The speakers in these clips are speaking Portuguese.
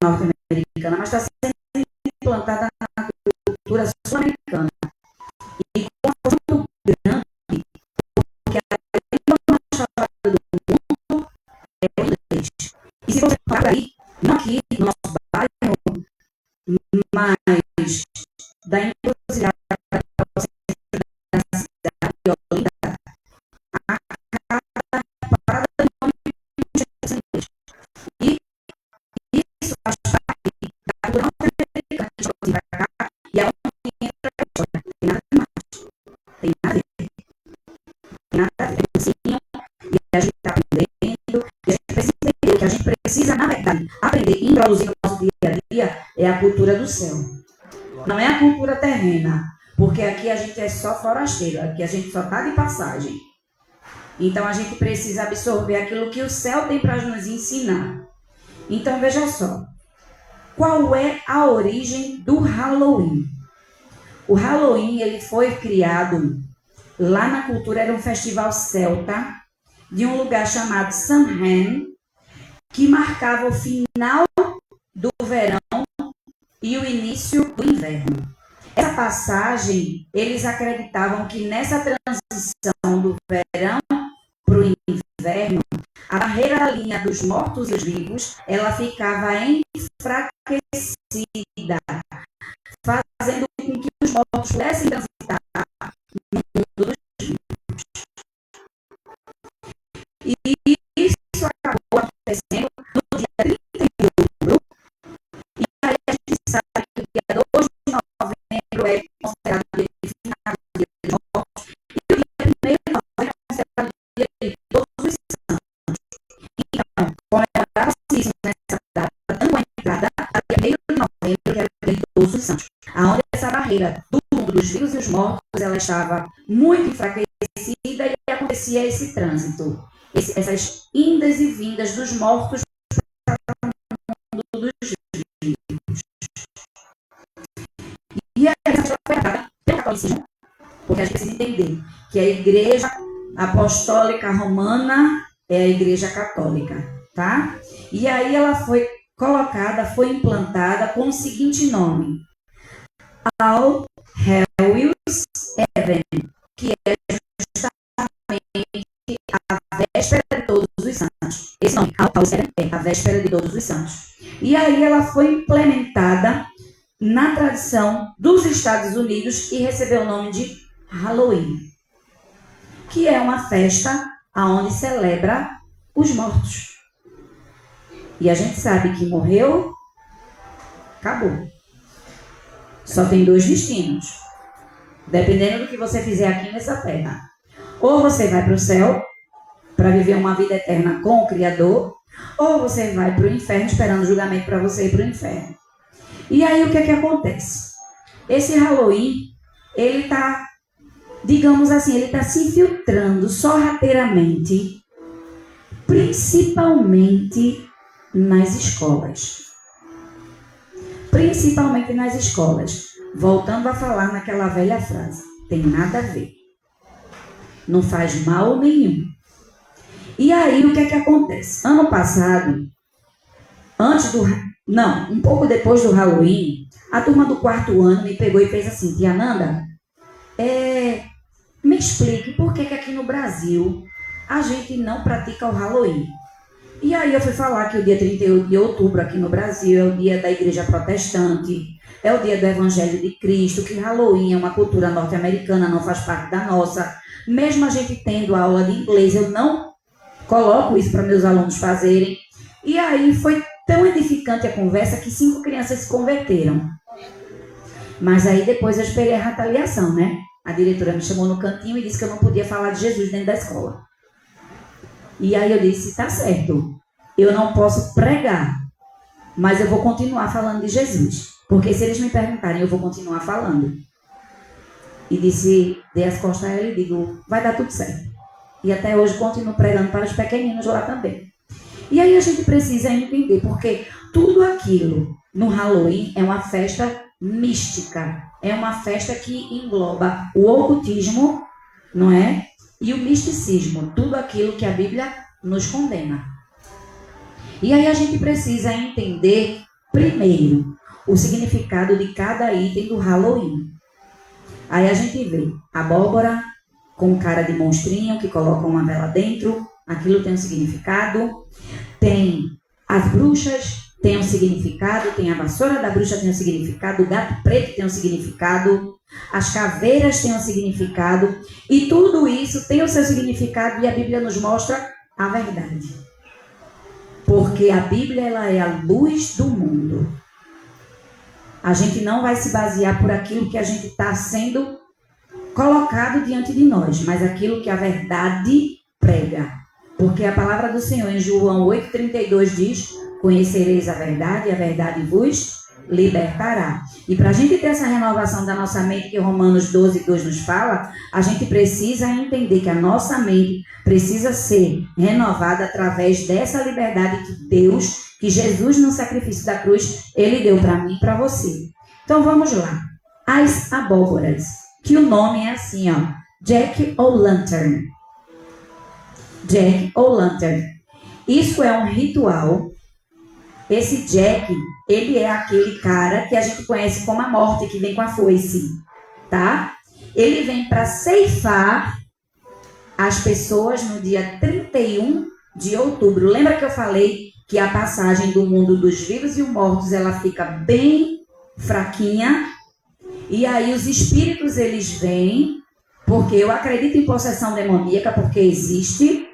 norte-americana, mas está sendo implantada na cultura sul-americana. E com uma força muito grande, porque a língua mais falada do mundo é o inglês. E se você parar aí, não aqui no nosso bairro, mas da encruzilhada para o centro da cidade de Olinda, a cada parada de ônibus é inglês. E isso faz parte da cultura norte-americana que a gente vai cá, e é onde entra a história. Tem nada demais. Tem nada a ver. Tem nada a ver. E a gente está aprendendo, e a gente precisa entender que a gente precisa, na verdade, aprender e introduzir no nosso dia a dia é a cultura do céu. Não é a cultura terrena, porque aqui a gente é só forasteiro, aqui a gente só está de passagem. Então a gente precisa absorver aquilo que o céu tem para nos ensinar. Então veja só, qual é a origem do Halloween? O Halloween ele foi criado lá na cultura, era um festival celta de um lugar chamado Samhain, que marcava o final do verão e o início do inverno. Essa passagem, eles acreditavam que nessa transição do verão para o inverno, a barreira da linha dos mortos e os vivos, ela ficava enfraquecida, fazendo com que os mortos pudessem transitar no mundo dos vivos. E isso acabou acontecendo no dia 30 de outubro, e aí a gente sabe que o dia 2 de novembro é considerado o dia de final do dia dos mortos, e o dia 1º de novembro é considerado o dia de todos os santos. Então, comemorava-se isso nessa data, dando uma entrada a dia 1º de novembro, que era o dia de todos os santos, onde essa barreira do mundo dos vivos e os mortos, ela estava muito enfraquecida e acontecia esse trânsito. Essas indas e vindas dos mortos para o mundo dos vivos. E a igreja foi dada pelo catolicismo, porque a gente precisa entender que a igreja apostólica romana é a igreja católica, tá? E aí ela foi colocada, foi implantada com o seguinte nome: All Hallows Even, que é justamente a véspera de todos os santos. Esse nome, All Hallows Even, é a véspera de todos os santos. E aí ela foi implementada na tradição dos Estados Unidos e recebeu o nome de Halloween, que é uma festa onde celebra os mortos. E a gente sabe que morreu, acabou. Só tem 2 destinos, dependendo do que você fizer aqui nessa terra. Ou você vai para o céu, para viver uma vida eterna com o Criador, ou você vai para o inferno, esperando o julgamento para você ir para o inferno. E aí o que é que acontece? Esse Halloween, ele está, digamos assim, ele está se infiltrando sorrateiramente, principalmente nas escolas. Principalmente nas escolas. Voltando a falar naquela velha frase, tem nada a ver. Não faz mal nenhum. E aí o que é que acontece? Ano passado, um pouco depois do Halloween, a turma do 4º ano me pegou e fez assim: Tia Nanda, me explique por que aqui no Brasil a gente não pratica o Halloween. E aí eu fui falar que o dia 31 de outubro aqui no Brasil é o dia da igreja protestante, é o dia do Evangelho de Cristo, que Halloween é uma cultura norte-americana, não faz parte da nossa. Mesmo a gente tendo aula de inglês, eu não coloco isso para meus alunos fazerem. E aí foi tão edificante a conversa que 5 crianças se converteram. Mas aí depois eu esperei a retaliação, né? A diretora me chamou no cantinho e disse que eu não podia falar de Jesus dentro da escola. E aí eu disse: tá certo, eu não posso pregar, mas eu vou continuar falando de Jesus. Porque se eles me perguntarem, eu vou continuar falando. E dei as costas a ela e digo: vai dar tudo certo. E até hoje continuo pregando para os pequeninos lá também. E aí a gente precisa entender, porque tudo aquilo no Halloween é uma festa mística. É uma festa que engloba o ocultismo, não é? E o misticismo, tudo aquilo que a Bíblia nos condena. E aí a gente precisa entender, primeiro, o significado de cada item do Halloween. Aí a gente vê abóbora com cara de monstrinho que coloca uma vela dentro, aquilo tem um significado. Tem as bruxas, tem um significado, tem a vassoura da bruxa, tem um significado, o gato preto tem um significado, as caveiras têm um significado, e tudo isso tem o seu significado e a Bíblia nos mostra a verdade. Porque a Bíblia, ela é a luz do mundo. A gente não vai se basear por aquilo que a gente está sendo colocado diante de nós, mas aquilo que a verdade prega. Porque a palavra do Senhor em João 8,32 diz: conhecereis a verdade vos libertará. E para a gente ter essa renovação da nossa mente, que Romanos 12,2 nos fala, a gente precisa entender que a nossa mente precisa ser renovada através dessa liberdade que Deus, que Jesus no sacrifício da cruz, Ele deu para mim e para você. Então vamos lá. As abóboras, que o nome é assim, ó, Jack-o'-lantern. Jack-o'-lantern. Isso é um ritual. Esse Jack, ele é aquele cara que a gente conhece como a morte, que vem com a foice, tá? Ele vem para ceifar as pessoas no dia 31 de outubro. Lembra que eu falei que a passagem do mundo dos vivos e os mortos, ela fica bem fraquinha? E aí os espíritos, eles vêm, porque eu acredito em possessão demoníaca, porque existe.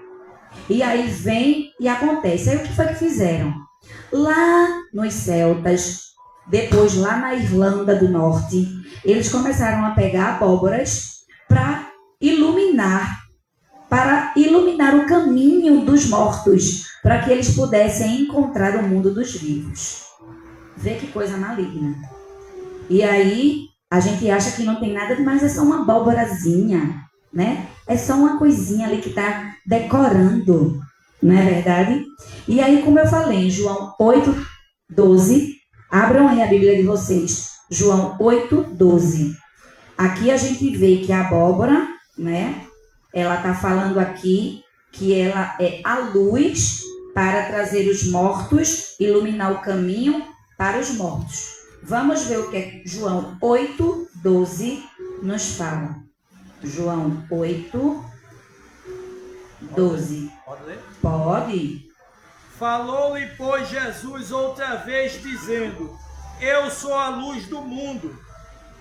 E aí vem e acontece. Aí o que foi que fizeram? Lá nos celtas, depois lá na Irlanda do Norte, eles começaram a pegar abóboras para iluminar o caminho dos mortos, para que eles pudessem encontrar o mundo dos vivos. Vê que coisa maligna. E aí a gente acha que não tem nada demais, é só uma abóborazinha, né? É só uma coisinha ali que está decorando, não é verdade? E aí, como eu falei, em João 8,12, abram aí a Bíblia de vocês, João 8,12. Aqui a gente vê que a abóbora, né? Ela está falando aqui que ela é a luz para trazer os mortos, iluminar o caminho para os mortos. Vamos ver o que João 8,12 nos fala. João 8,12. Pode ler? Pode. Falou-lhe, pois, Jesus outra vez, dizendo: eu sou a luz do mundo.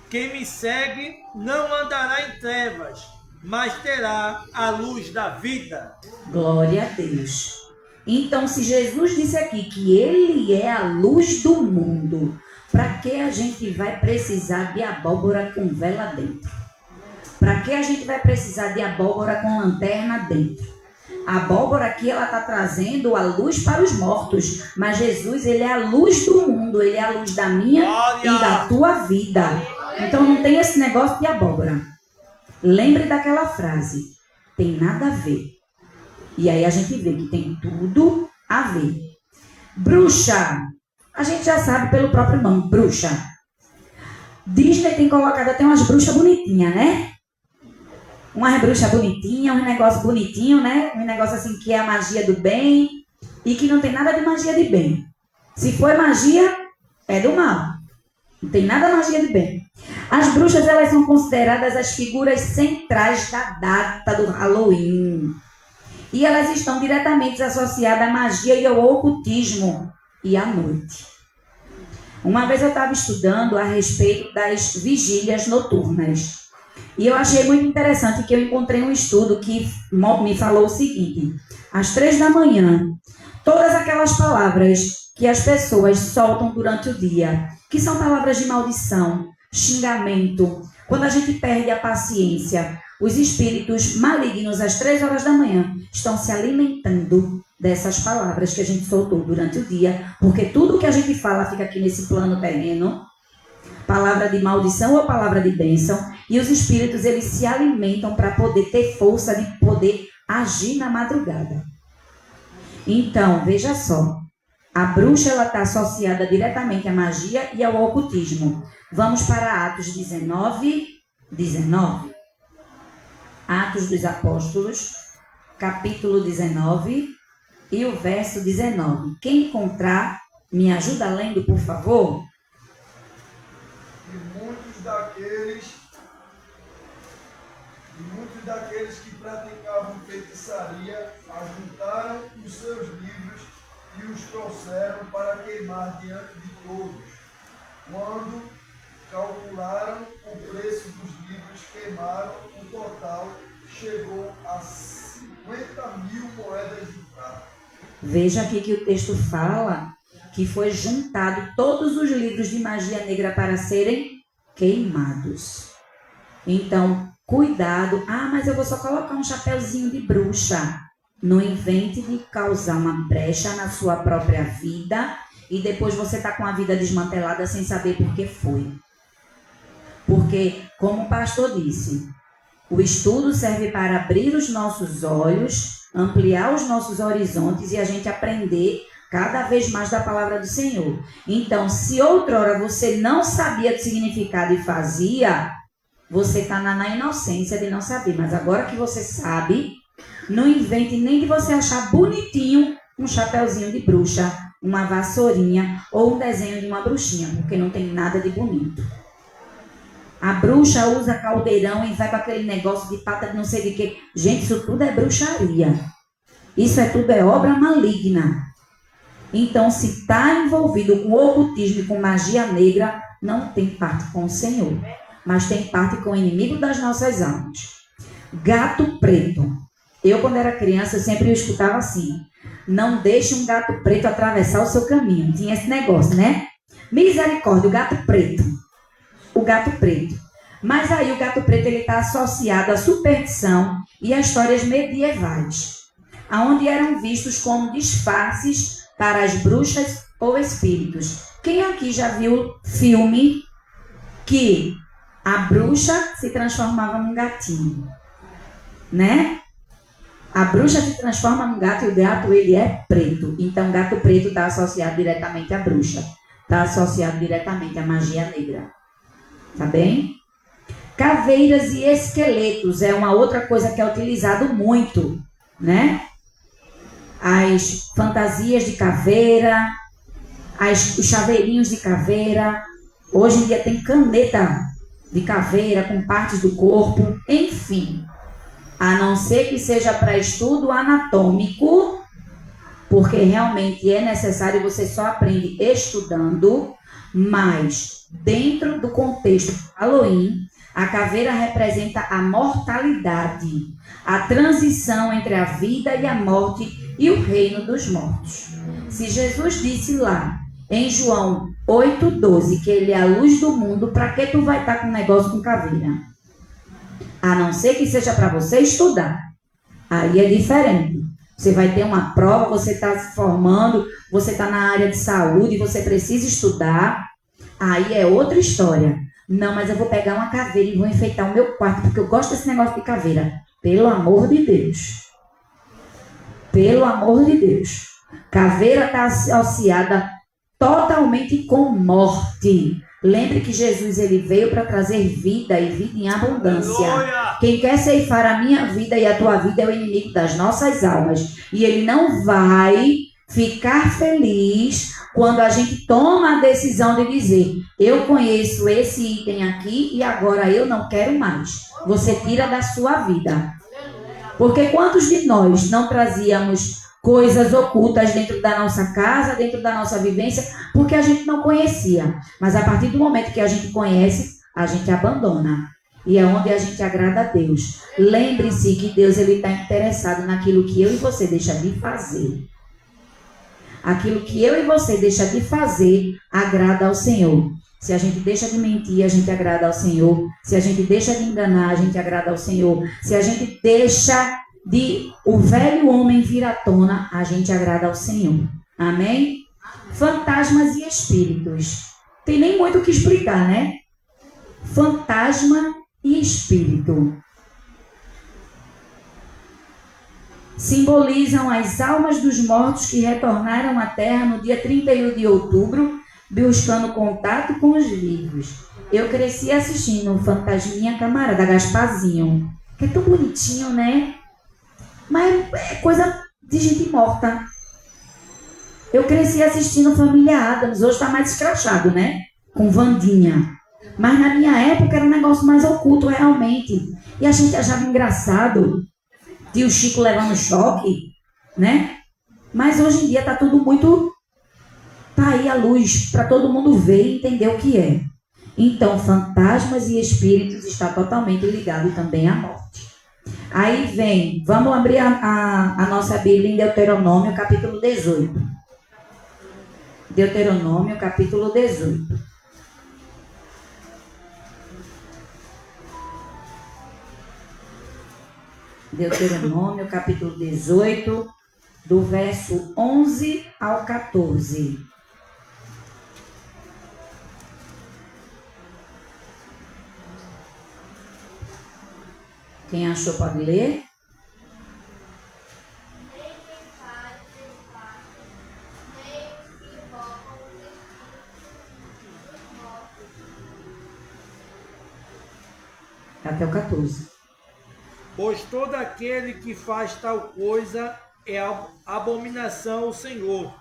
Quem me segue não andará em trevas, mas terá a luz da vida. Glória a Deus. Então, se Jesus disse aqui que Ele é a luz do mundo, para que a gente vai precisar de abóbora com vela dentro? Para que a gente vai precisar de abóbora com lanterna dentro? A abóbora aqui, ela está trazendo a luz para os mortos, mas Jesus, Ele é a luz do mundo, Ele é a luz da minha e da tua vida. Então não tem esse negócio de abóbora. Lembre daquela frase, tem nada a ver. E aí a gente vê que tem tudo a ver. Bruxa, a gente já sabe pelo próprio nome, bruxa. Disney tem colocado até umas bruxas bonitinhas, né? Uma bruxa bonitinha, um negócio bonitinho, né? Um negócio assim que é a magia do bem e que não tem nada de magia de bem. Se for magia, é do mal. Não tem nada de magia de bem. As bruxas, elas são consideradas as figuras centrais da data do Halloween. E elas estão diretamente associadas à magia e ao ocultismo e à noite. Uma vez eu estava estudando a respeito das vigílias noturnas. E eu achei muito interessante que eu encontrei um estudo que me falou o seguinte: às 3 da manhã, todas aquelas palavras que as pessoas soltam durante o dia, que são palavras de maldição, xingamento, quando a gente perde a paciência, os espíritos malignos às 3 horas da manhã estão se alimentando dessas palavras que a gente soltou durante o dia, porque tudo que a gente fala fica aqui nesse plano terreno, palavra de maldição ou palavra de bênção, e os espíritos, eles se alimentam para poder ter força de poder agir na madrugada. Então, veja só, a bruxa, ela está associada diretamente à magia e ao ocultismo. Vamos para Atos 19. Atos dos Apóstolos, capítulo 19. E o verso 19. Quem encontrar, me ajuda lendo, por favor? E muitos daqueles que praticavam feitiçaria ajuntaram os seus livros e os trouxeram para queimar diante de todos. Quando calcularam o preço dos livros, queimaram, o total chegou a 50.000 moedas de prata. Veja aqui que o texto fala que foi juntado todos os livros de magia negra para serem queimados. Então, cuidado. Ah, mas eu vou só colocar um chapeuzinho de bruxa. Não invente de causar uma brecha na sua própria vida e depois você está com a vida desmantelada sem saber por que foi. Porque, como o pastor disse, o estudo serve para abrir os nossos olhos, ampliar os nossos horizontes e a gente aprender cada vez mais da palavra do Senhor. Então, se outrora você não sabia do significado e fazia, você está na inocência de não saber. Mas agora que você sabe, não invente nem de você achar bonitinho um chapeuzinho de bruxa, uma vassourinha ou um desenho de uma bruxinha, porque não tem nada de bonito. A bruxa usa caldeirão e vai com aquele negócio de pata de não sei de quê. Gente, isso tudo é bruxaria. Isso tudo é obra maligna. Então, se está envolvido com ocultismo e com magia negra, não tem parte com o Senhor, mas tem parte com o inimigo das nossas almas. Gato preto. Eu, quando era criança, eu sempre escutava assim: não deixe um gato preto atravessar o seu caminho. Tinha esse negócio, né? Misericórdia, o gato preto. O gato preto. Mas aí o gato preto está associado à superstição e a histórias medievais, onde eram vistos como disfarces para as bruxas ou espíritos. Quem aqui já viu filme que a bruxa se transformava num gatinho? Né? A bruxa se transforma num gato e o gato ele é preto. Então, gato preto está associado diretamente à bruxa. Está associado diretamente à magia negra. Tá bem? Caveiras e esqueletos é uma outra coisa que é utilizado muito, né? As fantasias de caveira, os chaveirinhos de caveira. Hoje em dia tem caneta de caveira com partes do corpo, enfim. A não ser que seja para estudo anatômico, porque realmente é necessário, você só aprende estudando, mas dentro do contexto do Halloween, a caveira representa a mortalidade, a transição entre a vida e a morte e o reino dos mortos. Se Jesus disse lá em João 8,12 que ele é a luz do mundo, para que tu vai estar com um negócio com caveira? A não ser que seja para você estudar. Aí é diferente. Você vai ter uma prova, você está se formando, você está na área de saúde, você precisa estudar. Aí é outra história. Não, mas eu vou pegar uma caveira e vou enfeitar o meu quarto, porque eu gosto desse negócio de caveira. Pelo amor de Deus. Pelo amor de Deus. Caveira está associada totalmente com morte. Lembre que Jesus ele veio para trazer vida e vida em abundância. Aleluia! Quem quer ceifar a minha vida e a tua vida é o inimigo das nossas almas. E ele não vai ficar feliz quando a gente toma a decisão de dizer: eu conheço esse item aqui e agora eu não quero mais. Você tira da sua vida. Porque quantos de nós não trazíamos coisas ocultas dentro da nossa casa, dentro da nossa vivência, porque a gente não conhecia. Mas a partir do momento que a gente conhece, a gente abandona. E é onde a gente agrada a Deus. Lembre-se que Deus está interessado naquilo que eu e você deixa de fazer. Aquilo que eu e você deixa de fazer, agrada ao Senhor. Se a gente deixa de mentir, a gente agrada ao Senhor. Se a gente deixa de enganar, a gente agrada ao Senhor. Se a gente deixa de o velho homem vir à tona, a gente agrada ao Senhor. Amém? Fantasmas e espíritos. Tem nem muito o que explicar, né? Fantasma e espírito simbolizam as almas dos mortos que retornaram à Terra no dia 31 de outubro, buscando contato com os vivos. Eu cresci assistindo o Fantasminha Camarada, Gasparzinho, que é tão bonitinho, né? Mas é coisa de gente morta. Eu cresci assistindo Família Addams, hoje está mais escrachado, né? Com Wandinha. Mas na minha época era um negócio mais oculto, realmente. E a gente achava engraçado tio Chico levando choque, né? Mas hoje em dia está tudo muito... Está aí a luz para todo mundo ver e entender o que é. Então, fantasmas e espíritos está totalmente ligado também à morte. Aí vem, vamos abrir a nossa Bíblia em Deuteronômio, capítulo 18. Deuteronômio, capítulo 18. Deuteronômio, capítulo 18, do verso 11 ao 14. Quem achou pode ler? Até o 14. Pois todo aquele que faz tal coisa é abominação ao Senhor.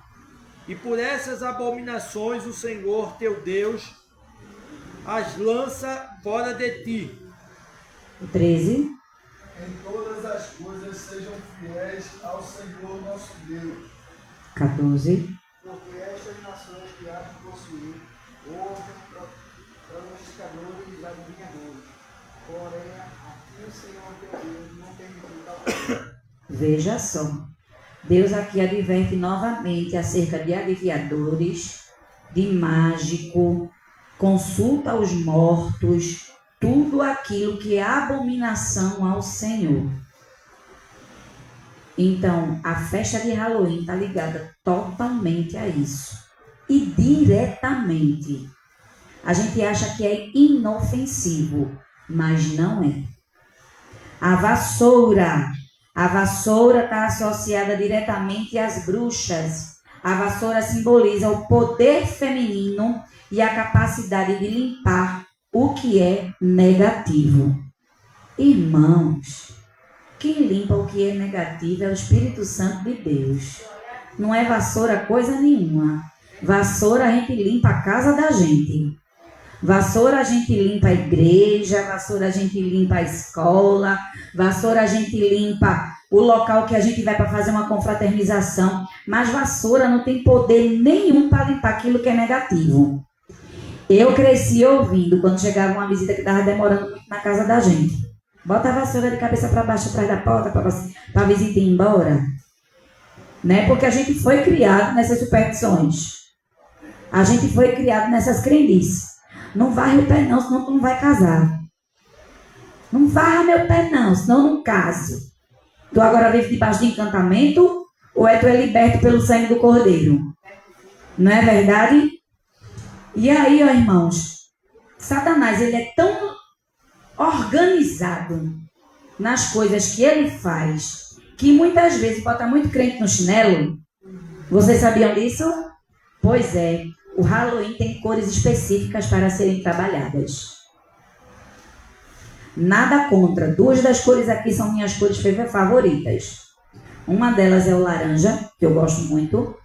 E por essas abominações o Senhor teu Deus as lança fora de ti. O 13. Em todas as coisas sejam fiéis ao Senhor nosso Deus. 14. Porque estas nações que há de possuir houve pronosticadores e adivinhadores. Porém, aqui o Senhor teu Deus não permitiu tal coisa. Veja só. Deus aqui adverte novamente acerca de adivinhadores, de mágico, consulta aos mortos, tudo aquilo que é abominação ao Senhor. Então, a festa de Halloween está ligada totalmente a isso. E diretamente. A gente acha que é inofensivo, mas não é. A vassoura está associada diretamente às bruxas. A vassoura simboliza o poder feminino e a capacidade de limpar o que é negativo. Irmãos, quem limpa o que é negativo é o Espírito Santo de Deus. Não é vassoura coisa nenhuma. Vassoura a gente limpa a casa da gente. Vassoura a gente limpa a igreja, vassoura a gente limpa a escola, vassoura a gente limpa o local que a gente vai para fazer uma confraternização. Mas vassoura não tem poder nenhum para limpar aquilo que é negativo. Eu cresci ouvindo, quando chegava uma visita que estava demorando muito na casa da gente. Bota a vassoura de cabeça para baixo atrás da porta para a visita ir embora. Né? Porque a gente foi criado nessas superstições. A gente foi criado nessas crendices. Não varre o pé não, senão tu não vai casar. Não varra meu pé não, senão eu não caso. Tu agora vive debaixo de encantamento ou tu é liberto pelo sangue do Cordeiro? Não é verdade? E aí, ó, irmãos, Satanás, ele é tão organizado nas coisas que ele faz, que muitas vezes bota muito crente no chinelo. Vocês sabiam disso? Pois é, o Halloween tem cores específicas para serem trabalhadas. Nada contra, 2 das cores aqui são minhas cores favoritas. Uma delas é o laranja, que eu gosto muito.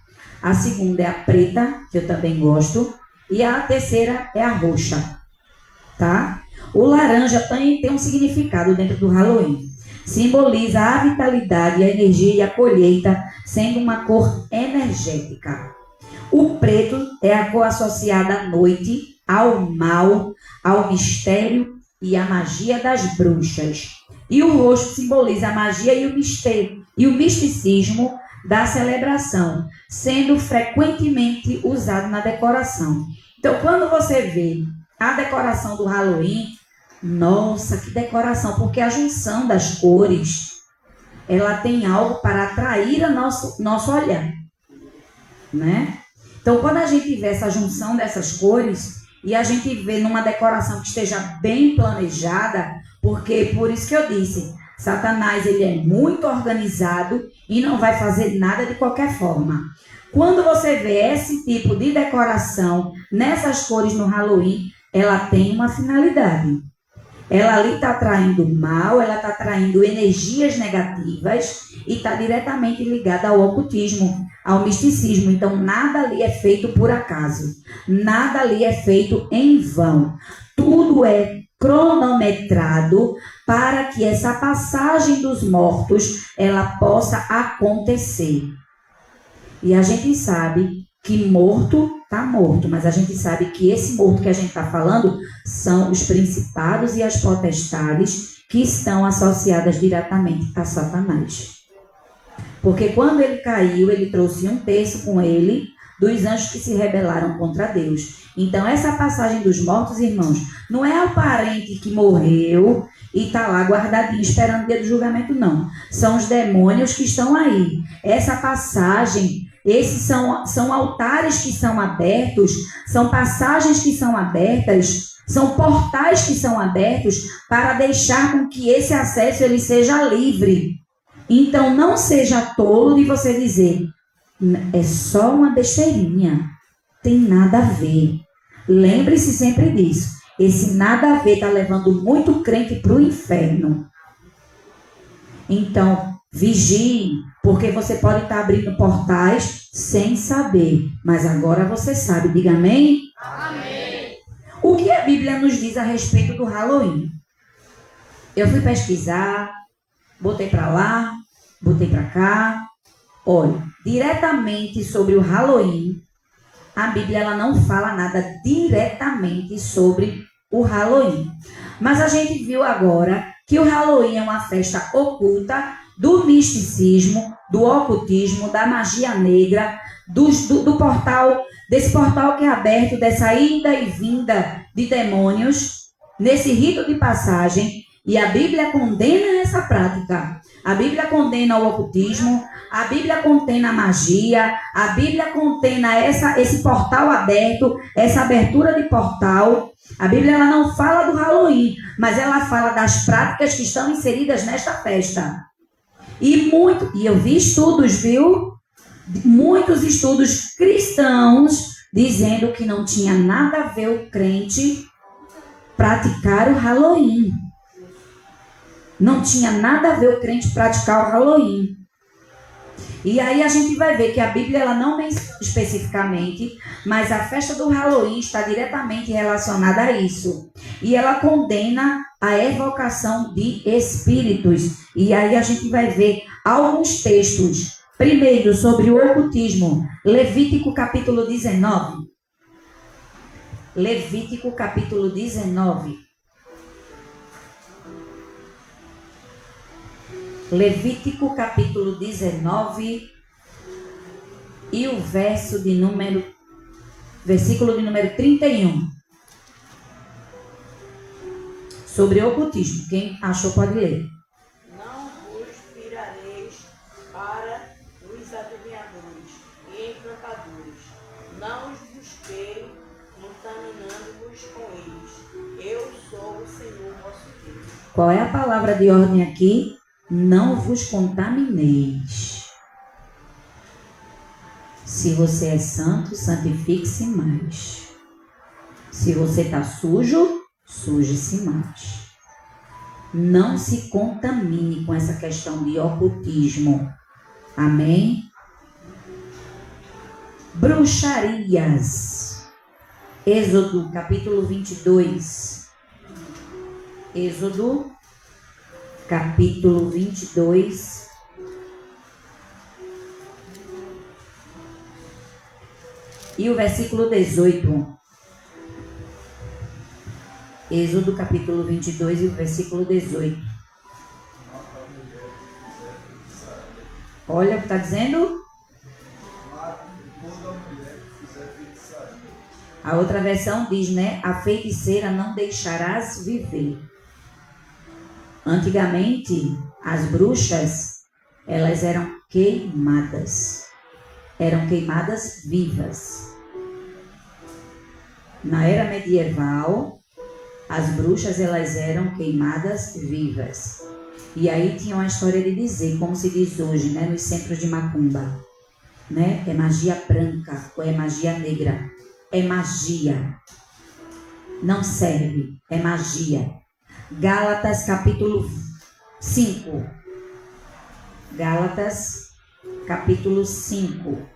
A segunda é a preta, que eu também gosto. E a terceira é a roxa, tá? O laranja tem um significado dentro do Halloween. Simboliza a vitalidade, a energia e a colheita, sendo uma cor energética. O preto é a cor associada à noite, ao mal, ao mistério e à magia das bruxas. E o roxo simboliza a magia e o misticismo da celebração, sendo frequentemente usado na decoração. Então, quando você vê a decoração do Halloween, nossa, que decoração, porque a junção das cores, ela tem algo para atrair o nosso olhar, né? Então, quando a gente vê essa junção dessas cores e a gente vê numa decoração que esteja bem planejada, porque por isso que eu disse, Satanás, ele é muito organizado e não vai fazer nada de qualquer forma. Quando você vê esse tipo de decoração nessas cores no Halloween, ela tem uma finalidade. Ela ali está atraindo mal, ela está atraindo energias negativas e está diretamente ligada ao ocultismo, ao misticismo. Então, nada ali é feito por acaso. Nada ali é feito em vão. Tudo é cronometrado para que essa passagem dos mortos ela possa acontecer. E a gente sabe que morto está morto, mas a gente sabe que esse morto que a gente está falando são os principados e as potestades que estão associadas diretamente a Satanás. Porque quando ele caiu, ele trouxe 1/3 com ele dos anjos que se rebelaram contra Deus. Então, essa passagem dos mortos, irmãos, não é o parente que morreu e está lá guardadinho esperando o dia do julgamento, não. São os demônios que estão aí. Essa passagem, esses são altares que são abertos, são passagens que são abertas, são portais que são abertos para deixar com que esse acesso ele seja livre. Então, não seja tolo de você dizer, é só uma besteirinha, tem nada a ver. Lembre-se sempre disso. Esse nada a ver está levando muito crente para o inferno. Então, vigie, porque você pode estar abrindo portais sem saber. Mas agora você sabe. Diga amém? Amém. O que a Bíblia nos diz a respeito do Halloween? Eu fui pesquisar, botei para lá, botei para cá. Olha, diretamente sobre o Halloween, a Bíblia ela não fala nada diretamente sobre o Halloween. Mas a gente viu agora que o Halloween é uma festa oculta do misticismo, do ocultismo, da magia negra, do portal, desse portal que é aberto, dessa ida e vinda de demônios, nesse rito de passagem. E a Bíblia condena essa prática. A Bíblia condena o ocultismo, a Bíblia condena a magia, a Bíblia condena esse portal aberto, essa abertura de portal. A Bíblia ela não fala do Halloween, mas ela fala das práticas que estão inseridas nesta festa. E eu vi estudos, viu? Muitos estudos cristãos dizendo que não tinha nada a ver o crente praticar o Halloween. Não tinha nada a ver o crente praticar o Halloween. E aí a gente vai ver que a Bíblia ela não menciona especificamente, mas a festa do Halloween está diretamente relacionada a isso. E ela condena a evocação de espíritos. E aí a gente vai ver alguns textos. Primeiro, sobre o ocultismo. Levítico capítulo 19. Levítico capítulo 19. Levítico capítulo 19 e o versículo de número 31. Sobre ocultismo. Quem achou pode ler. Não vos virareis para os adivinhadores e encantadores. Não os busquei, contaminando-vos com eles. Eu sou o Senhor vosso Deus. Qual é a palavra de ordem aqui? Não vos contamineis. Se você é santo, santifique-se mais. Se você está sujo, suje-se mais. Não se contamine com essa questão de ocultismo. Amém? Bruxarias. Êxodo, capítulo 22. Êxodo, capítulo 22. E o versículo 18. Êxodo, capítulo 22 e o versículo 18. Olha o que está dizendo. A outra versão diz, né? A feiticeira não deixarás viver. Antigamente, as bruxas, elas eram queimadas. Eram queimadas vivas. Na era medieval, as bruxas, elas eram queimadas vivas. E aí tinha uma história de dizer, como se diz hoje, né, nos centros de macumba, né? É magia branca ou é magia negra. É magia. Não serve, é magia. Gálatas capítulo 5. Gálatas capítulo 5.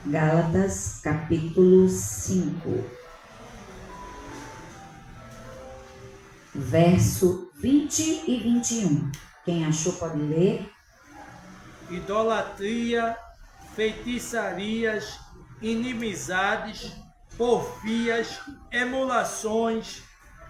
Gálatas capítulo 5. Verso 20 e 21. Quem achou pode ler. Idolatria, feitiçarias, inimizades, porfias, emulações,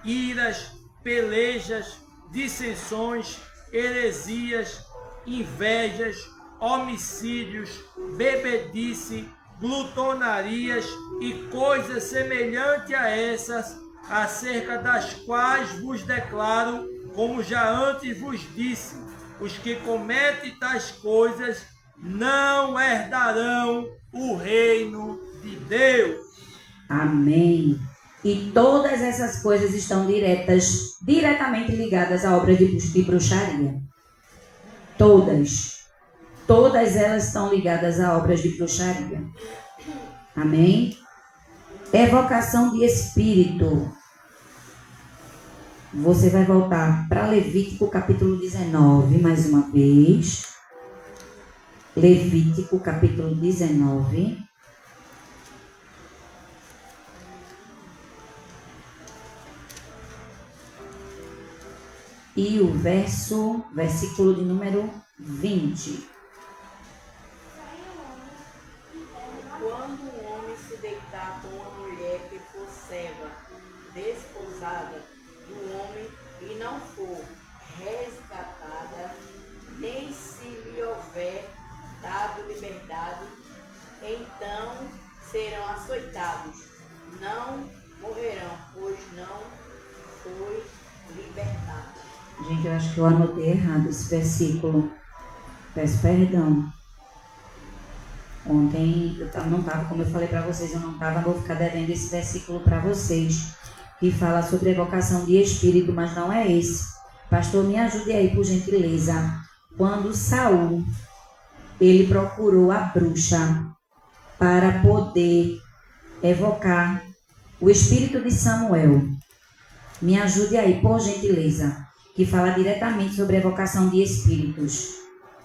iras, pelejas, dissensões, heresias, invejas, homicídios, bebedice, glutonarias e coisas semelhantes a essas, acerca das quais vos declaro, como já antes vos disse, os que cometem tais coisas não herdarão o reino de Deus. Amém. E todas essas coisas estão diretamente ligadas à obra de bruxaria. Todas elas estão ligadas a obras de bruxaria. Amém? Evocação de espírito. Você vai voltar para Levítico capítulo 19, mais uma vez. Levítico capítulo 19. E o versículo de número 20. Quando um homem se deitar com uma mulher que for serva, desposada do homem, e não for resgatada, nem se lhe houver dado liberdade, então serão açoitados, não morrerão, pois não foi libertado. Gente, eu acho que eu anotei errado esse versículo. Peço perdão. Ontem eu não estava, como eu falei para vocês, eu não estava, vou ficar devendo esse versículo para vocês, que fala sobre evocação de espírito, mas não é esse. Pastor, me ajude aí, por gentileza. Quando Saul, ele procurou a bruxa para poder evocar o espírito de Samuel. Me ajude aí, por gentileza, que fala diretamente sobre evocação de espíritos.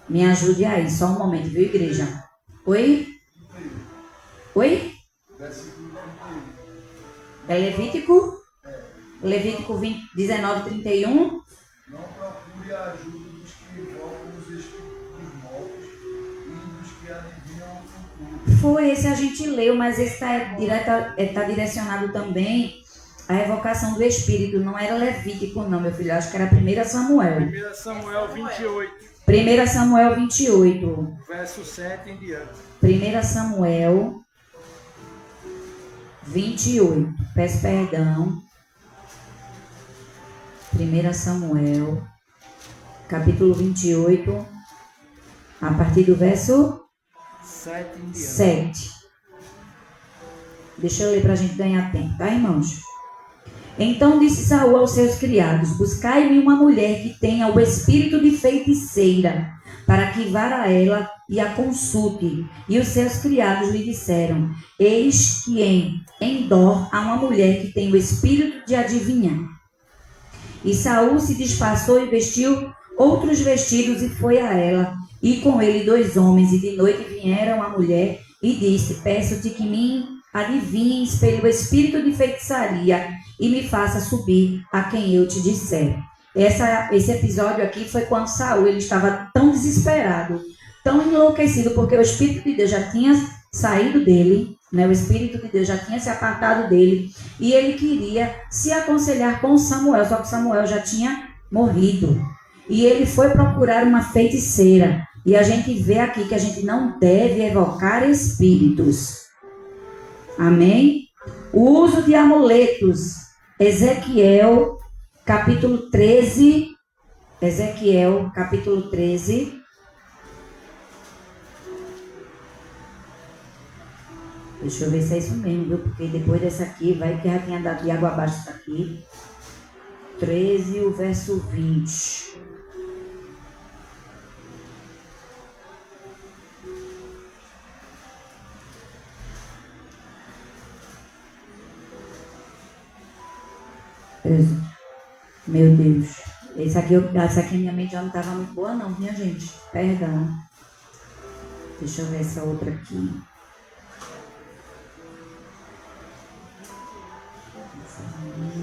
Me ajude aí, só um momento, viu, igreja? Oi? Oi? É Levítico? Levítico 19, 31. Não procure a ajuda dos que evocam os espíritos mortos e dos que adivinham o futuro. Foi esse a gente leu, mas esse está direcionado também à evocação do espírito. Não era Levítico não, meu filho. Acho que era 1 Samuel. 1 Samuel 28, 1 Samuel 28. verso 7 em diante. 1 Samuel 28. Peço perdão. 1 Samuel, capítulo 28, a partir do verso 7 em diante. 7. Deixa eu ler para a gente ganhar tempo, tá, irmãos? Então disse Saul aos seus criados: buscai-me uma mulher que tenha o espírito de feiticeira, para que vá a ela e a consulte. E os seus criados lhe disseram: eis que em Endor há uma mulher que tem o espírito de adivinhar. E Saul se disfarçou e vestiu outros vestidos e foi a ela, e com ele 2 homens. E de noite vieram a mulher e disse: peço-te que me adivinhes pelo espírito de feitiçaria e me faça subir a quem eu te disser. Esse episódio aqui foi quando Saul ele estava tão desesperado, tão enlouquecido, porque o Espírito de Deus já tinha saído dele, né? O Espírito de Deus já tinha se apartado dele, e ele queria se aconselhar com Samuel, só que Samuel já tinha morrido. E ele foi procurar uma feiticeira, e a gente vê aqui que a gente não deve evocar espíritos. Amém? O uso de amuletos. Ezequiel, capítulo 13. Ezequiel, capítulo 13. Deixa eu ver se é isso mesmo, viu? Porque depois dessa aqui, vai que já tinha dado de água abaixo isso aqui. 13, o verso 20. Meu Deus. Essa aqui minha mente já não estava muito boa não, minha gente. Perdão. Deixa eu ver essa outra aqui.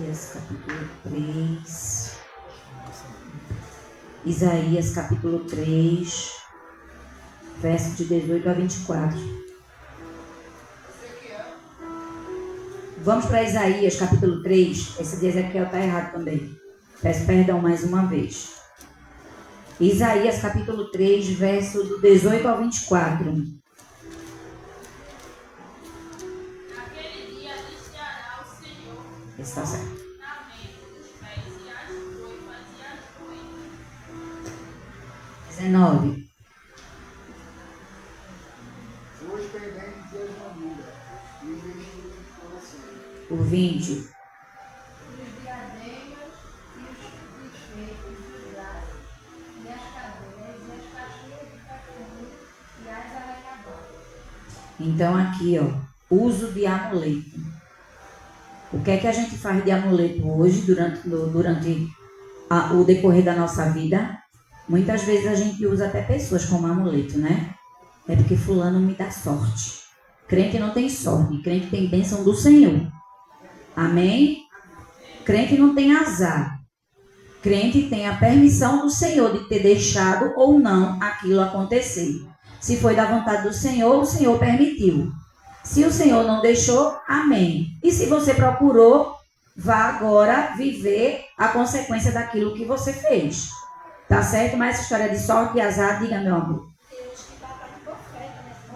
Isaías, capítulo 3. Isaías, capítulo 3, verso de 18 a 24. Vamos para Isaías, capítulo 3. Esse de Ezequiel está errado também. Peço perdão mais uma vez. Isaías, capítulo 3, verso do 18 ao 24. Naquele dia anunciará o Senhor. Está certo. Na mente dos pés e as coivas e as coisas. 19. Os pendentes e as maduras, e os vestidos de coração. O 20. Os diademas e os enfeites dos braços, e as cadeiras, e as caixinhas de perfume, e as aranhadoras. Então aqui, ó, uso de amuleto. O que é que a gente faz de amuleto hoje, durante o decorrer da nossa vida? Muitas vezes a gente usa até pessoas como amuleto, né? É porque fulano me dá sorte. Crente não tem sorte, crente tem bênção do Senhor. Amém? Crente não tem azar. Crente tem a permissão do Senhor de ter deixado ou não aquilo acontecer. Se foi da vontade do Senhor, o Senhor permitiu. Se o Senhor não deixou, amém. E se você procurou, vá agora viver a consequência daquilo que você fez. Tá certo? Mas essa história de sorte e azar, diga, meu amor.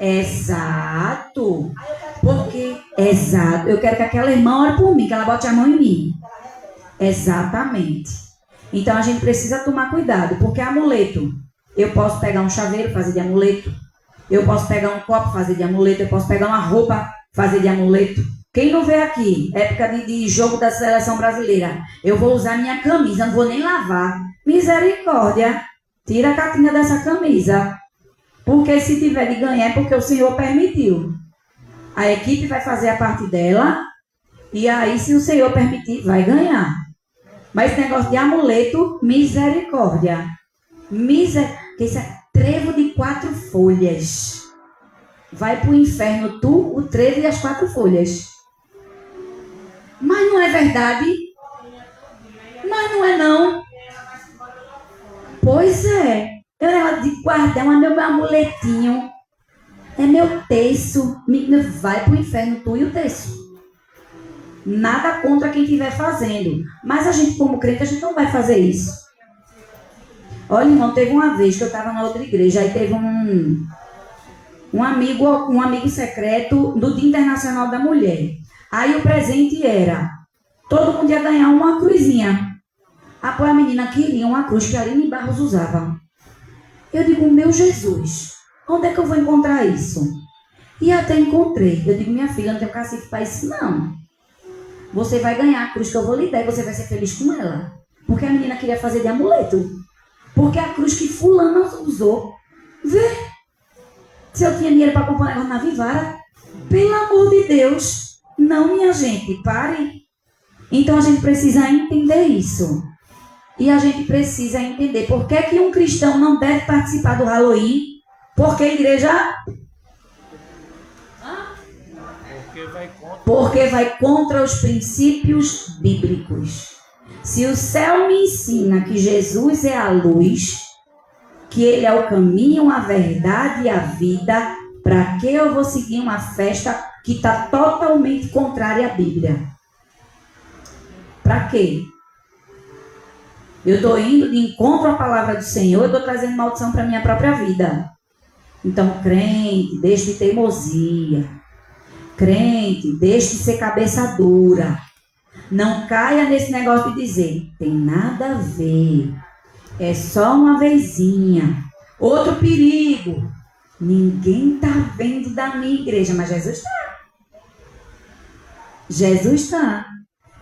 Exato. Porque, exato. Eu quero que aquela irmã ore por mim, que ela bote a mão em mim. Exatamente. Então a gente precisa tomar cuidado, porque amuleto, eu posso pegar um chaveiro, fazer de amuleto. Eu posso pegar um copo, fazer de amuleto. Eu posso pegar uma roupa, fazer de amuleto. Quem não vê aqui, época de jogo da seleção brasileira, eu vou usar minha camisa, não vou nem lavar. Misericórdia. Tira a catinha dessa camisa. Porque se tiver de ganhar é porque o Senhor permitiu. A equipe vai fazer a parte dela. E aí, se o Senhor permitir, vai ganhar. Mas esse negócio de amuleto, misericórdia. Isso é trevo de 4 folhas. Vai pro inferno tu, o trevo e as 4 folhas. Mas não é verdade? Mas não é não. Pois é. Eu era de guardar meu amuletinho. É meu terço. Vai pro inferno tu e o terço. Nada contra quem estiver fazendo. Mas a gente, como crente, a gente não vai fazer isso. Olha, irmão, teve uma vez que eu estava na outra igreja. Aí teve um amigo secreto do Dia Internacional da Mulher. Aí o presente era, todo mundo ia ganhar uma cruzinha. Após a menina queria uma cruz que a Aline Barros usava. Eu digo, meu Jesus, onde é que eu vou encontrar isso? E até encontrei. Eu digo, minha filha, não tenho cacife para isso, não. Você vai ganhar a cruz que eu vou lhe dar e você vai ser feliz com ela. Porque a menina queria fazer de amuleto. Porque a cruz que fulano usou. Vê. Se eu tinha dinheiro para comprar um negócio na Vivara. Pelo amor de Deus. Não, minha gente, pare. Então a gente precisa entender isso. E a gente precisa entender por que um cristão não deve participar do Halloween. Porque a igreja... Porque vai contra os princípios bíblicos. Se o céu me ensina que Jesus é a luz, que Ele é o caminho, a verdade e a vida, para que eu vou seguir uma festa que está totalmente contrária à Bíblia? Para quê? Eu estou indo de encontro à palavra do Senhor, eu estou trazendo maldição para a minha própria vida. Então, crente, deixe de teimosia. Crente, deixe de ser cabeça dura. Não caia nesse negócio de dizer, tem nada a ver. É só uma vezinha. Outro perigo. Ninguém está vendo da minha igreja, mas Jesus está. Jesus está.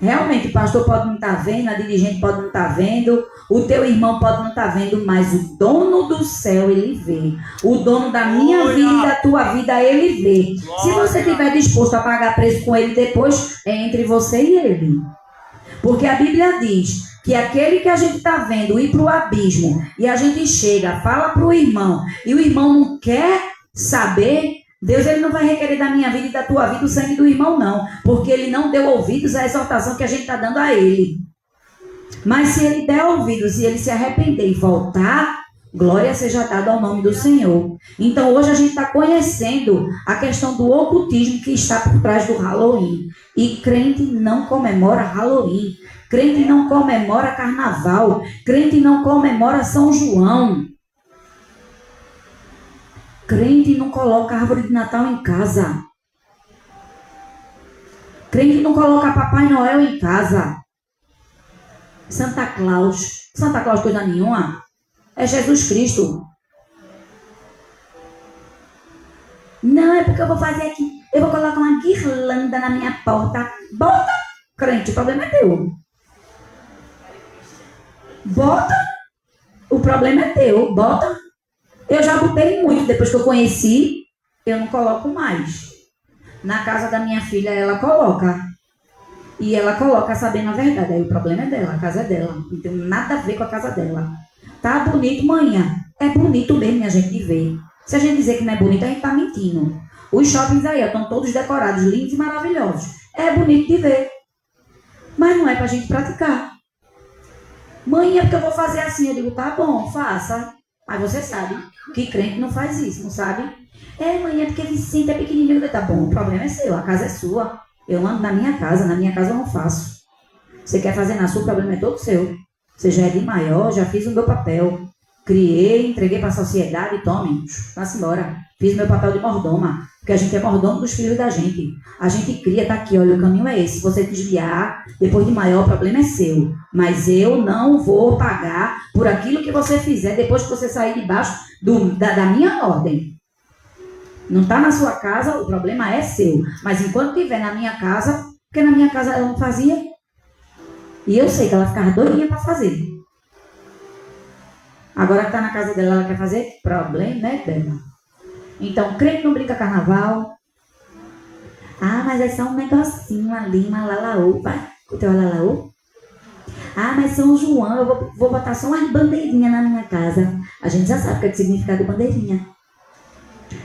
Realmente, o pastor pode não estar vendo, a dirigente pode não estar vendo, o teu irmão pode não estar vendo, mas o dono do céu, ele vê. O dono da minha vida e da tua vida, ele vê. Se você estiver disposto a pagar preço com ele depois, é entre você e ele. Porque a Bíblia diz que aquele que a gente está vendo ir para o abismo e a gente chega, fala para o irmão e o irmão não quer saber, Deus ele não vai requerer da minha vida e da tua vida o sangue do irmão não, porque ele não deu ouvidos à exortação que a gente está dando a ele. Mas se ele der ouvidos e ele se arrepender e voltar, glória seja dada ao nome do Senhor. Então hoje a gente está conhecendo a questão do ocultismo que está por trás do Halloween. E crente não comemora Halloween. Crente não comemora Carnaval. Crente não comemora São João. Crente não coloca árvore de Natal em casa. Crente não coloca Papai Noel em casa. Santa Claus coisa nenhuma. É Jesus Cristo. Não, é porque eu vou fazer aqui. Eu vou colocar uma guirlanda na minha porta. Bota, crente, o problema é teu. Bota, o problema é teu. Bota. Eu já botei muito, depois que eu conheci, eu não coloco mais. Na casa da minha filha, ela coloca. E ela coloca sabendo a verdade. Aí o problema é dela, a casa é dela. Não tem nada a ver com a casa dela. Tá bonito, manhã. É bonito mesmo, minha gente, de ver. Se a gente dizer que não é bonito, a gente tá mentindo. Os shoppings aí estão todos decorados, lindos e maravilhosos. É bonito de ver. Mas não é pra gente praticar. Mãe, é porque eu vou fazer assim. Eu digo, tá bom, faça. Mas você sabe que crente não faz isso, não sabe? É, mãe, é porque Vicente é pequenininho. Tá bom, o problema é seu, a casa é sua. Eu ando na minha casa eu não faço. Você quer fazer na sua, o problema é todo seu. Você já é de maior, já fiz o meu papel. Criei, entreguei para a sociedade, tome, vá-se embora. Fiz o meu papel de mordoma, porque a gente é mordomo dos filhos da gente. A gente cria, tá aqui, olha, o caminho é esse. Se você desviar, depois de maior, o problema é seu. Mas eu não vou pagar por aquilo que você fizer depois que você sair debaixo da minha ordem. Não está na sua casa, o problema é seu. Mas enquanto estiver na minha casa, porque na minha casa ela não fazia. E eu sei que ela ficava doidinha para fazer. Agora que está na casa dela, ela quer fazer? Problema é dela. Então, crente não brinca carnaval. Ah, mas é só um negocinho ali, uma lalaô. Vai, o teu lalaô? Ah, mas São João, eu vou botar só umas bandeirinhas na minha casa. A gente já sabe o que é o significado de bandeirinha.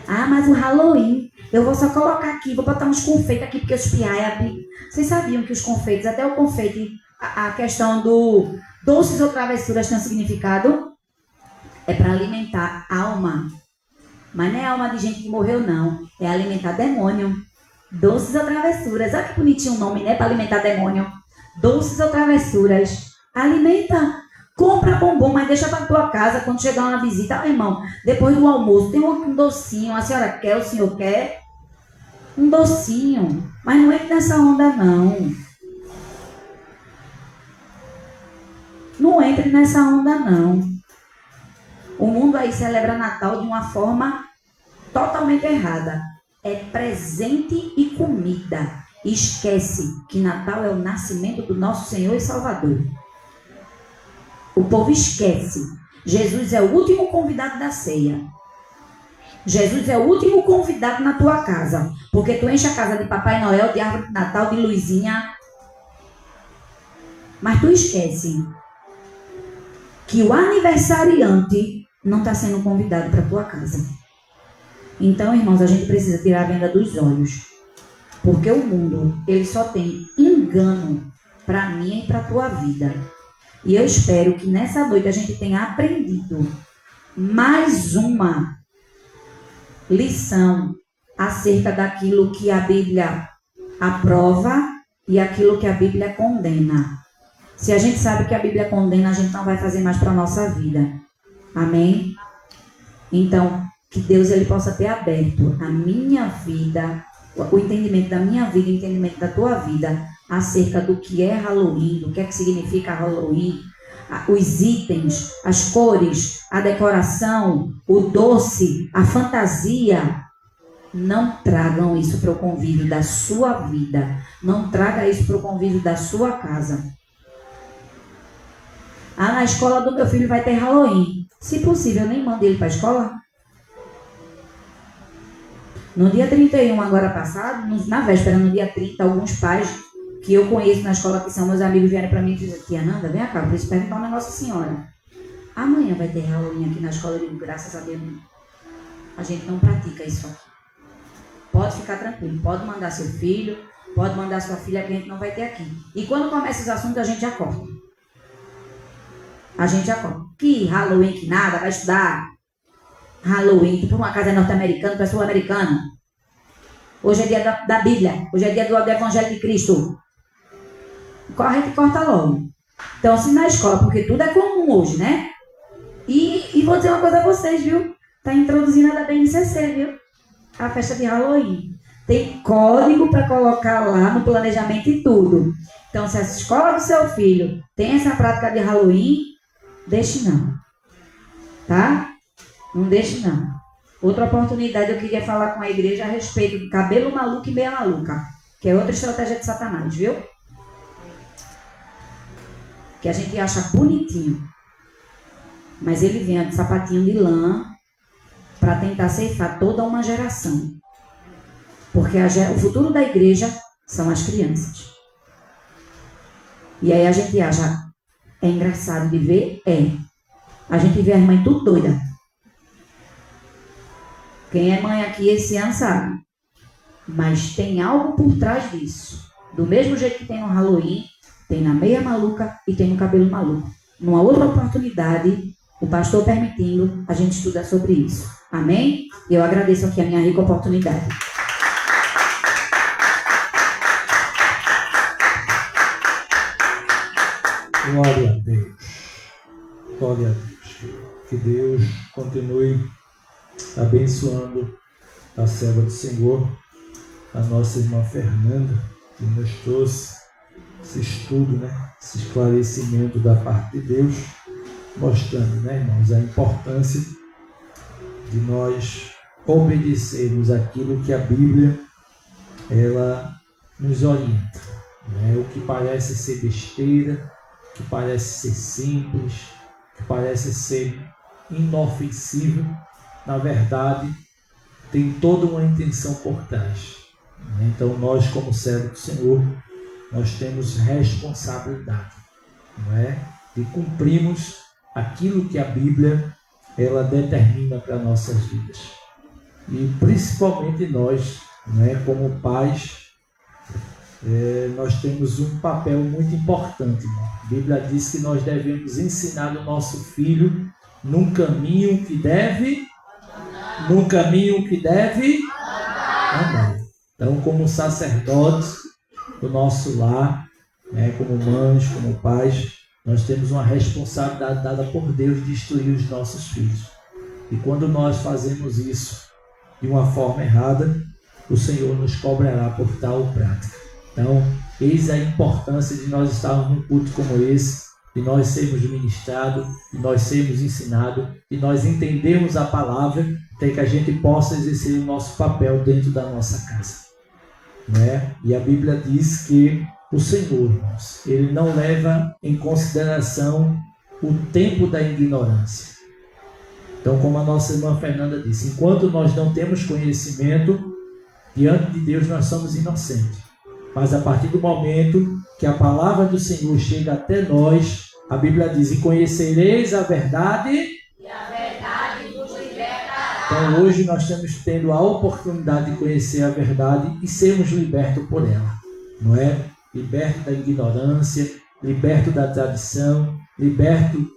Ah, mas o Halloween, eu vou só colocar aqui, vou botar uns confeitos aqui, porque os piai. Vocês sabiam que os confeitos, até o confeite, a questão do doces ou travessuras tem um significado? É para alimentar alma. Mas não é alma de gente que morreu, não. É alimentar demônio. Doces ou travessuras. Olha que bonitinho o nome, né? Para alimentar demônio. Doces ou travessuras. Alimenta. Compra bombom, mas deixa para tua casa quando chegar uma visita. Ah, irmão, depois do almoço, tem um docinho. A senhora quer, o senhor quer? Um docinho. Mas não entre nessa onda, não. Não entre nessa onda, não. O mundo aí celebra Natal de uma forma totalmente errada. É presente e comida. Esquece que Natal é o nascimento do nosso Senhor e Salvador. O povo esquece. Jesus é o último convidado da ceia. Jesus é o último convidado na tua casa. Porque tu enche a casa de Papai Noel, de árvore de Natal, de luzinha. Mas tu esquece que o aniversariante não está sendo convidado para a tua casa. Então, irmãos, a gente precisa tirar a venda dos olhos. Porque o mundo, ele só tem engano para mim e para a tua vida. E eu espero que nessa noite a gente tenha aprendido mais uma lição acerca daquilo que a Bíblia aprova e aquilo que a Bíblia condena. Se a gente sabe que a Bíblia condena, a gente não vai fazer mais para a nossa vida. Amém? Então, que Deus ele possa ter aberto a minha vida, o entendimento da minha vida, o entendimento da tua vida, acerca do que é Halloween, do que é que significa Halloween, os itens, as cores, a decoração, o doce, a fantasia. Não tragam isso para o convívio da sua vida. Não traga isso para o convívio da sua casa. Ah, na escola do meu filho vai ter Halloween. Se possível, eu nem mando ele para a escola. No dia 31, agora passado, na véspera, no dia 30, alguns pais que eu conheço na escola, que são meus amigos, vieram para mim e disseram: tia Nanda, vem cá, eu preciso perguntar um negócio à senhora. Amanhã vai ter Halloween aqui na escola? Eu digo: graças a Deus, a gente não pratica isso aqui. Pode ficar tranquilo, pode mandar seu filho, pode mandar sua filha, que a gente não vai ter aqui. E quando começa os assuntos, a gente já corta. A gente já corta. Que Halloween, que nada, vai estudar Halloween, tipo uma casa norte-americana para sul-americana. Hoje é dia da Bíblia, hoje é dia do Evangelho de Cristo. A gente corta logo. Então, assim, na escola, porque tudo é comum hoje, né? E vou dizer uma coisa a vocês, viu? Tá introduzindo a da BNCC, viu? A festa de Halloween. Tem código para colocar lá no planejamento e tudo. Então, se a escola do seu filho tem essa prática de Halloween, deixe não. Tá? Não deixe não. Outra oportunidade, eu queria falar com a igreja a respeito de cabelo maluco e meia maluca, que é outra estratégia de Satanás, viu? Que a gente acha bonitinho. Mas ele vem de sapatinho de lã para tentar ceifar toda uma geração. Porque o futuro da igreja são as crianças. E aí a gente acha, é engraçado de ver? É. A gente vê as mães tudo doida. Quem é mãe aqui esse ano sabe. Mas tem algo por trás disso. Do mesmo jeito que tem no Halloween, tem na meia maluca e tem no cabelo maluco. Numa outra oportunidade, o pastor permitindo, a gente estuda sobre isso. Amém? E eu agradeço aqui a minha rica oportunidade. Glória a Deus. Glória a Deus. Que Deus continue abençoando a serva do Senhor, a nossa irmã Fernanda, que nos trouxe esse estudo, né? Esse esclarecimento da parte de Deus, mostrando, né, irmãos, a importância de nós obedecermos aquilo que a Bíblia ela nos orienta, né? O que parece ser besteira, o que parece ser simples, o que parece ser inofensivo, na verdade tem toda uma intenção por trás, né? Então nós, como servos do Senhor, nós temos responsabilidade, não é? De cumprirmos aquilo que a Bíblia ela determina para nossas vidas. E principalmente nós, não é? Como pais, nós temos um papel muito importante, irmão. A Bíblia diz que nós devemos ensinar o nosso filho num caminho que deve andar. Então, como sacerdotes do nosso lar, né, como mães, como pais, nós temos uma responsabilidade dada por Deus de instruir os nossos filhos. E quando nós fazemos isso de uma forma errada, o Senhor nos cobrará por tal prática. Então, eis a importância de nós estarmos num culto como esse, de nós sermos ministrados, de nós sermos ensinados, de nós entendermos a palavra, até que a gente possa exercer o nosso papel dentro da nossa casa, né? E a Bíblia diz que o Senhor, irmãos, Ele não leva em consideração o tempo da ignorância. Então, como a nossa irmã Fernanda disse, enquanto nós não temos conhecimento, diante de Deus nós somos inocentes. Mas a partir do momento que a palavra do Senhor chega até nós, a Bíblia diz: e conhecereis a verdade, e a verdade vos libertará. Então hoje nós estamos tendo a oportunidade de conhecer a verdade e sermos libertos por ela, não é? Liberto da ignorância, liberto da tradição, liberto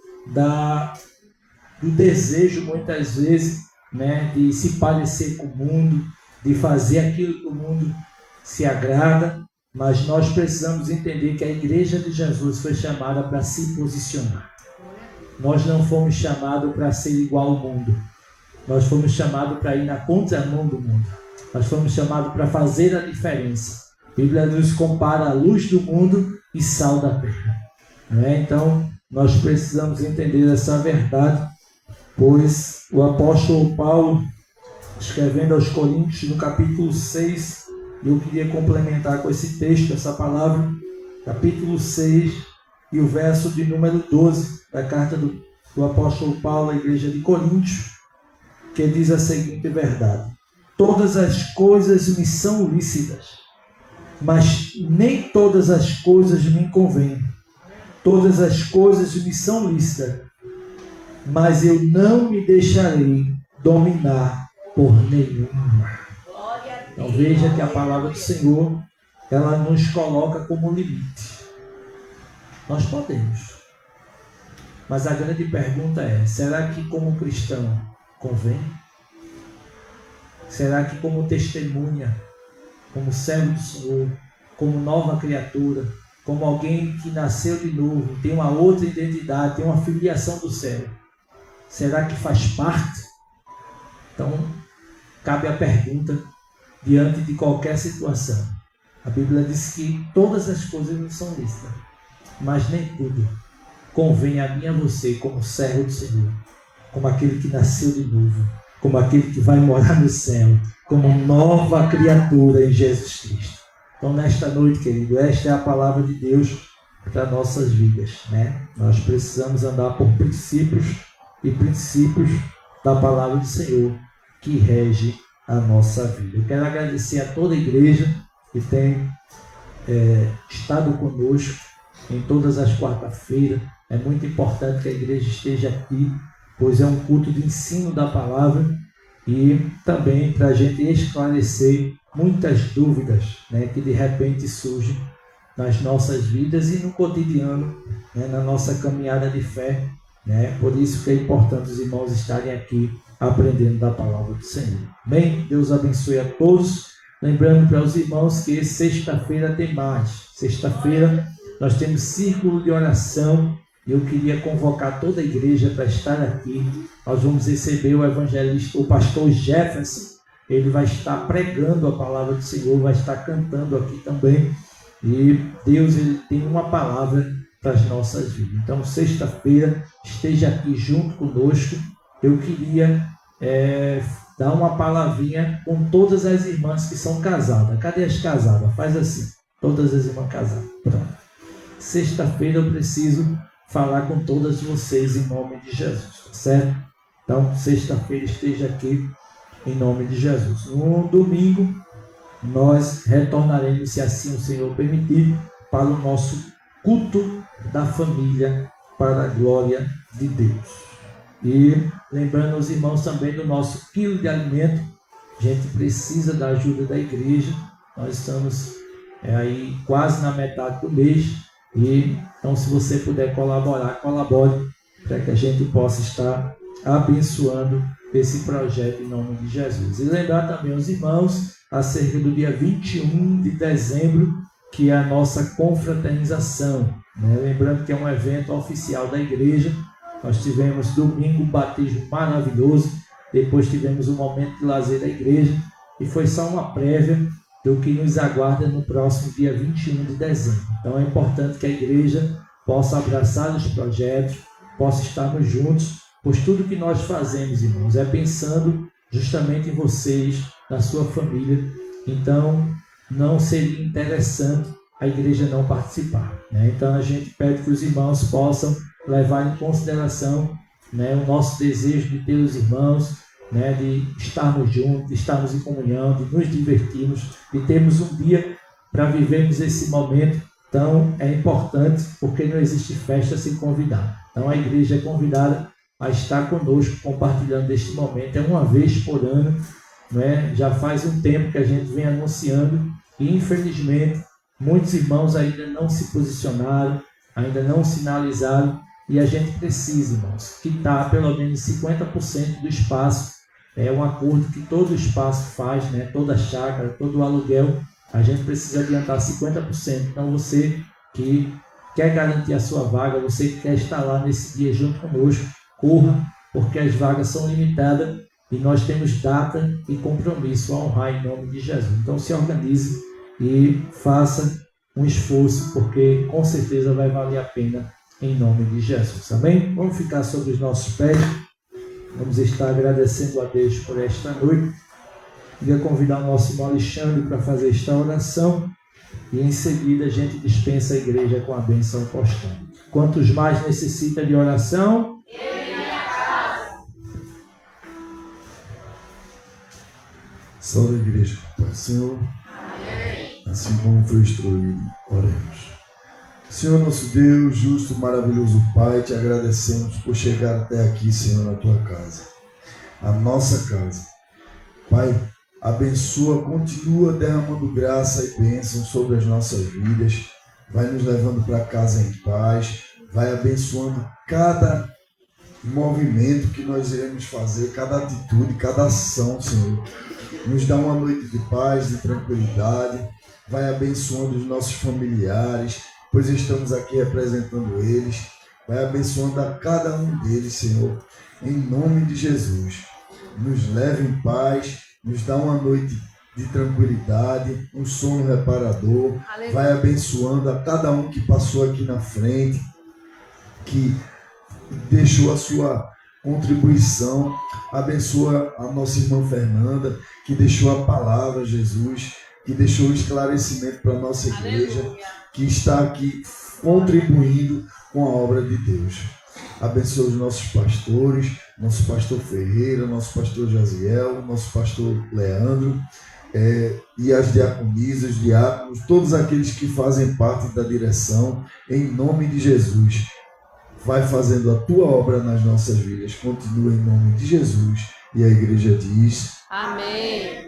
do desejo, muitas vezes, né, de se parecer com o mundo, de fazer aquilo que o mundo se agrada. Mas nós precisamos entender que a igreja de Jesus foi chamada para se posicionar. Nós não fomos chamados para ser igual ao mundo. Nós fomos chamados para ir na contramão do mundo. Nós fomos chamados para fazer a diferença. A Bíblia nos compara a luz do mundo e sal da terra, né? Então, nós precisamos entender essa verdade, pois o apóstolo Paulo, escrevendo aos Coríntios, no capítulo 6, eu queria complementar com esse texto, essa palavra, capítulo 6 e o verso de número 12 da carta do apóstolo Paulo à igreja de Coríntios, que diz a seguinte verdade: todas as coisas me são lícitas, mas nem todas as coisas me convêm. Todas as coisas me são lícitas, mas eu não me deixarei dominar por nenhuma. Então veja que a palavra do Senhor, ela nos coloca como limite. Nós podemos. Mas a grande pergunta é, será que como cristão convém? Será que como testemunha, como servo do Senhor, como nova criatura, como alguém que nasceu de novo, tem uma outra identidade, tem uma filiação do céu, será que faz parte? Então, cabe a pergunta diante de qualquer situação. A Bíblia diz que todas as coisas não são lícitas, mas nem tudo convém a mim e a você como servo do Senhor, como aquele que nasceu de novo, como aquele que vai morar no céu, como nova criatura em Jesus Cristo. Então, nesta noite, querido, esta é a palavra de Deus para nossas vidas, né? Nós precisamos andar por princípios e princípios da palavra do Senhor que rege a nossa vida. Eu quero agradecer a toda a igreja que tem estado conosco em todas as quarta-feiras. É muito importante que a igreja esteja aqui, pois é um culto de ensino da palavra e também para a gente esclarecer muitas dúvidas, né, que de repente surgem nas nossas vidas e no cotidiano, né, na nossa caminhada de fé, né? Por isso que é importante os irmãos estarem aqui aprendendo da palavra do Senhor. Bem, Deus abençoe a todos. Lembrando para os irmãos que sexta-feira tem mais. Sexta-feira nós temos círculo de oração. Eu queria convocar toda a igreja para estar aqui. Nós vamos receber o evangelista, o pastor Jefferson. Ele vai estar pregando a palavra do Senhor, vai estar cantando aqui também. E Deus, ele tem uma palavra para as nossas vidas. Então, sexta-feira, esteja aqui junto conosco. Eu queria dar uma palavrinha com todas as irmãs que são casadas. Cadê as casadas? Faz assim. Todas as irmãs casadas. Pronto. Sexta-feira eu preciso falar com todas vocês em nome de Jesus, certo? Então, sexta-feira esteja aqui em nome de Jesus. No domingo, nós retornaremos, se assim o Senhor permitir, para o nosso culto da família, para a glória de Deus. E lembrando os irmãos também do nosso quilo de alimento, a gente precisa da ajuda da igreja. Nós estamos aí quase na metade do mês. E então, se você puder colaborar, colabore para que a gente possa estar abençoando esse projeto em nome de Jesus. E lembrar também os irmãos acerca do dia 21 de dezembro, que é a nossa confraternização, né? Lembrando que é um evento oficial da igreja. Nós tivemos domingo um batismo maravilhoso, depois tivemos um momento de lazer da igreja e foi só uma prévia do que nos aguarda no próximo dia 21 de dezembro. Então é importante que a igreja possa abraçar os projetos, possa estarmos juntos, pois tudo que nós fazemos, irmãos, é pensando justamente em vocês, na sua família. Então não seria interessante a igreja não participar, né? Então a gente pede que os irmãos possam levar em consideração, né, o nosso desejo de ter os irmãos, né, de estarmos juntos, de estarmos em comunhão, de nos divertirmos, de termos um dia para vivermos esse momento. Então é importante, porque não existe festa sem convidado. Então a igreja é convidada a estar conosco, compartilhando este momento. É uma vez por ano, né? Já faz um tempo que a gente vem anunciando e infelizmente muitos irmãos ainda não se posicionaram, ainda não sinalizaram, e a gente precisa, irmãos, quitar pelo menos 50% do espaço. É um acordo que todo o espaço faz, né? Toda a chácara, todo o aluguel, a gente precisa adiantar 50%. Então você que quer garantir a sua vaga, você que quer estar lá nesse dia junto conosco, corra, porque as vagas são limitadas e nós temos data e compromisso a honrar em nome de Jesus. Então se organize e faça um esforço, porque com certeza vai valer a pena em nome de Jesus. Amém? Vamos ficar sobre os nossos pés. Vamos estar agradecendo a Deus por esta noite. Queria convidar o nosso irmão Alexandre para fazer esta oração e em seguida a gente dispensa a igreja com a bênção apostólica. Quantos mais necessitam de oração? Salve a igreja. Pai, Senhor, na assim como foi instruído. Oremos. Senhor nosso Deus, justo, maravilhoso Pai, te agradecemos por chegar até aqui, Senhor, na tua casa, a nossa casa. Pai, abençoa, continua derramando graça e bênção sobre as nossas vidas, vai nos levando para casa em paz, vai abençoando cada movimento que nós iremos fazer, cada atitude, cada ação, Senhor. Nos dá uma noite de paz, de tranquilidade, vai abençoando os nossos familiares, pois estamos aqui representando eles, vai abençoando a cada um deles, Senhor, em nome de Jesus. Nos leve em paz, nos dá uma noite de tranquilidade, um sono reparador, vai abençoando a cada um que passou aqui na frente, que deixou a sua contribuição, abençoa a nossa irmã Fernanda, que deixou a palavra, Jesus, que deixou o esclarecimento para a nossa igreja, que está aqui contribuindo com a obra de Deus. Abençoa os nossos pastores, nosso pastor Ferreira, nosso pastor Jaziel, nosso pastor Leandro, e as diaconisas, os diáconos, todos aqueles que fazem parte da direção, em nome de Jesus. Vai fazendo a tua obra nas nossas vidas, continua em nome de Jesus. E a igreja diz: Amém.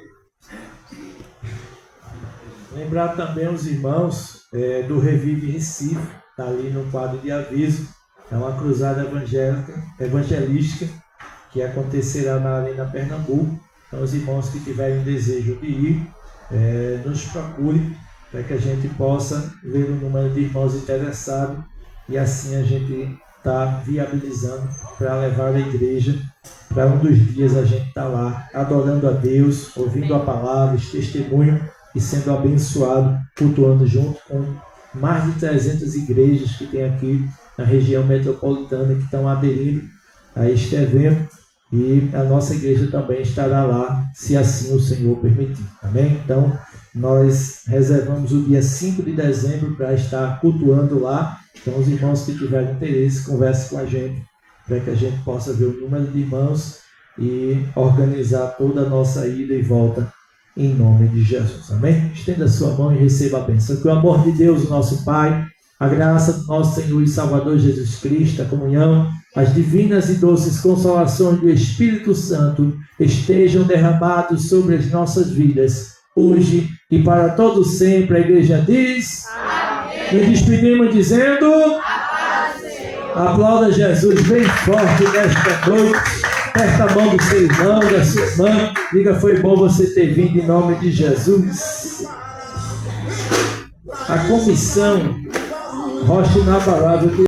Lembrar também os irmãos do Revive Recife, está ali no quadro de aviso. É uma cruzada evangelística que acontecerá na Arena Pernambuco. Então, os irmãos que tiverem desejo de ir, nos procure para que a gente possa ver o número de irmãos interessados e assim a gente está viabilizando para levar a igreja para um dos dias a gente está lá adorando a Deus, ouvindo a palavra, os testemunhos e sendo abençoado, cultuando junto com mais de 300 igrejas que tem aqui na região metropolitana que estão aderindo a este evento, e a nossa igreja também estará lá, se assim o Senhor permitir. Amém? Então, nós reservamos o dia 5 de dezembro para estar cultuando lá. Então, os irmãos que tiverem interesse, conversem com a gente, para que a gente possa ver o número de irmãos e organizar toda a nossa ida e volta em nome de Jesus. Amém? Estenda a sua mão e receba a bênção. Que o amor de Deus, o nosso Pai, a graça do nosso Senhor e Salvador Jesus Cristo, a comunhão, as divinas e doces consolações do Espírito Santo estejam derramados sobre as nossas vidas, hoje e para todo sempre. A igreja diz: amém. E despedimos dizendo: aplauda Jesus bem forte nesta noite. Aperta a mão do seu irmão, da sua irmã. Diga: foi bom você ter vindo em nome de Jesus. A comissão Rocha Inabalável